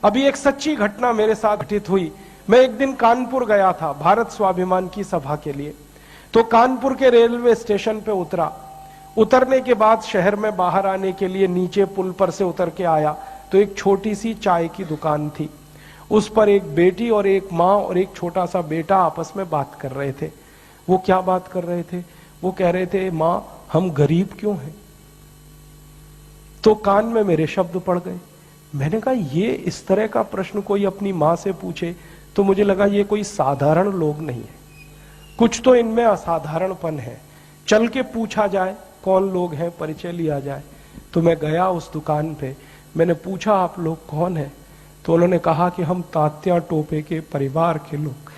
अभी एक सच्ची घटना मेरे साथ घटित हुई। मैं एक दिन कानपुर गया था भारत स्वाभिमान की सभा के लिए। तो कानपुर के रेलवे स्टेशन पे उतरा। उतरने के बाद शहर में बाहर आने के लिए नीचे पुल पर से उतर के आया तो एक छोटी सी चाय की दुकान थी। उस पर एक बेटी और एक माँ और एक छोटा सा बेटा आपस में बात कर रहे थे। वो क्या बात कर रहे थे? वो कह रहे थे, माँ हम गरीब क्यों हैं? तो कान में मेरे शब्द पड़ गए। मैंने कहा ये इस तरह का प्रश्न कोई अपनी माँ से पूछे तो मुझे लगा ये कोई साधारण लोग नहीं है, कुछ तो इनमें असाधारणपन है। चल के पूछा जाए कौन लोग हैं, परिचय लिया जाए। तो मैं गया उस दुकान पे, मैंने पूछा आप लोग कौन हैं? तो उन्होंने कहा कि हम तात्या टोपे के परिवार के लोग।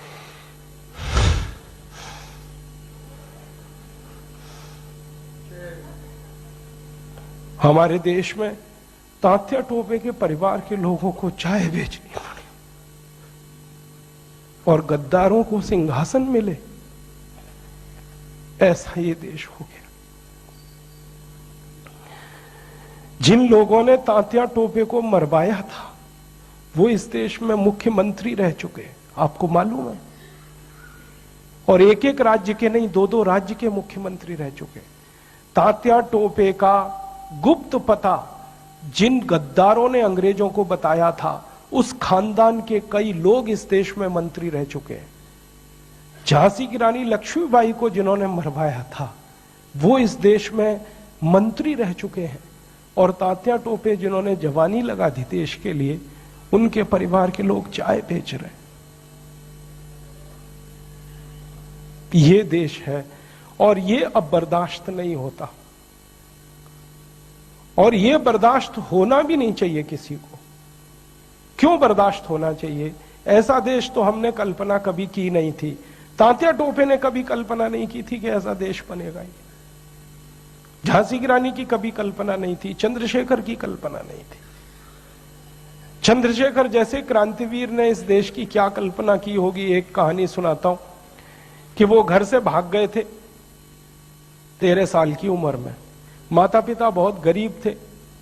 हमारे देश में तात्या टोपे के परिवार के लोगों को चाय बेचनी पड़ी और गद्दारों को सिंहासन मिले, ऐसा ये देश हो गया। जिन लोगों ने तात्या टोपे को मरवाया था वो इस देश में मुख्यमंत्री रह चुके, आपको मालूम है? और एक एक राज्य के नहीं, दो दो राज्य के मुख्यमंत्री रह चुके। तात्या टोपे का गुप्त पता जिन गद्दारों ने अंग्रेजों को बताया था, उस खानदान के कई लोग इस देश में मंत्री रह चुके हैं। झांसी की रानी लक्ष्मीबाई को जिन्होंने मरवाया था वो इस देश में मंत्री रह चुके हैं। और तात्या टोपे जिन्होंने जवानी लगा दी देश के लिए, उनके परिवार के लोग चाय बेच रहे हैं। ये देश है और ये अब बर्दाश्त नहीं होता, और ये बर्दाश्त होना भी नहीं चाहिए किसी को। क्यों बर्दाश्त होना चाहिए? ऐसा देश तो हमने कल्पना कभी की नहीं थी। तात्या टोपे ने कभी कल्पना नहीं की थी कि ऐसा देश बनेगा। झांसी की रानी की कभी कल्पना नहीं थी, चंद्रशेखर की कल्पना नहीं थी। चंद्रशेखर जैसे क्रांतिवीर ने इस देश की क्या कल्पना की होगी। एक कहानी सुनाता हूं कि वो घर से भाग गए थे 13 साल की उम्र में। माता पिता बहुत गरीब थे,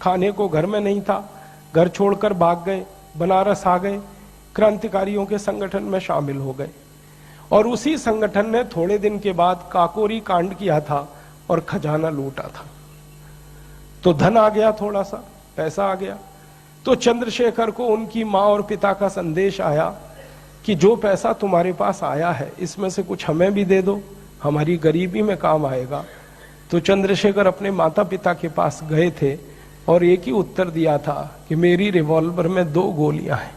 खाने को घर में नहीं था, घर छोड़कर भाग गए, बनारस आ गए, क्रांतिकारियों के संगठन में शामिल हो गए। और उसी संगठन ने थोड़े दिन के बाद काकोरी कांड किया था और खजाना लूटा था। तो धन आ गया, थोड़ा सा पैसा आ गया। तो चंद्रशेखर को उनकी माँ और पिता का संदेश आया कि जो पैसा तुम्हारे पास आया है इसमें से कुछ हमें भी दे दो, हमारी गरीबी में काम आएगा। तो चंद्रशेखर अपने माता पिता के पास गए थे और एक ही उत्तर दिया था कि मेरी रिवॉल्वर में 2 गोलियां हैं,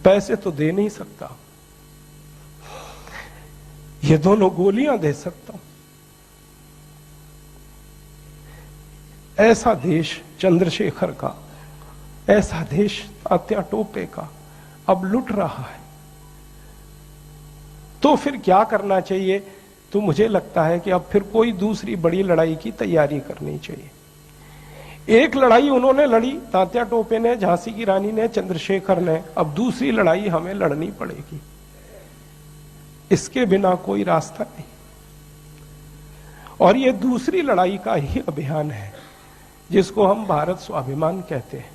पैसे तो दे नहीं सकता, ये दोनों गोलियां दे सकता हूं। ऐसा देश चंद्रशेखर का, ऐसा देश तात्या टोपे का अब लुट रहा है। तो फिर क्या करना चाहिए? तो मुझे लगता है कि अब फिर कोई दूसरी बड़ी लड़ाई की तैयारी करनी चाहिए। एक लड़ाई उन्होंने लड़ी, तात्या टोपे ने, झांसी की रानी ने, चंद्रशेखर ने, अब दूसरी लड़ाई हमें लड़नी पड़ेगी। इसके बिना कोई रास्ता नहीं। और ये दूसरी लड़ाई का ही अभियान है जिसको हम भारत स्वाभिमान कहते हैं।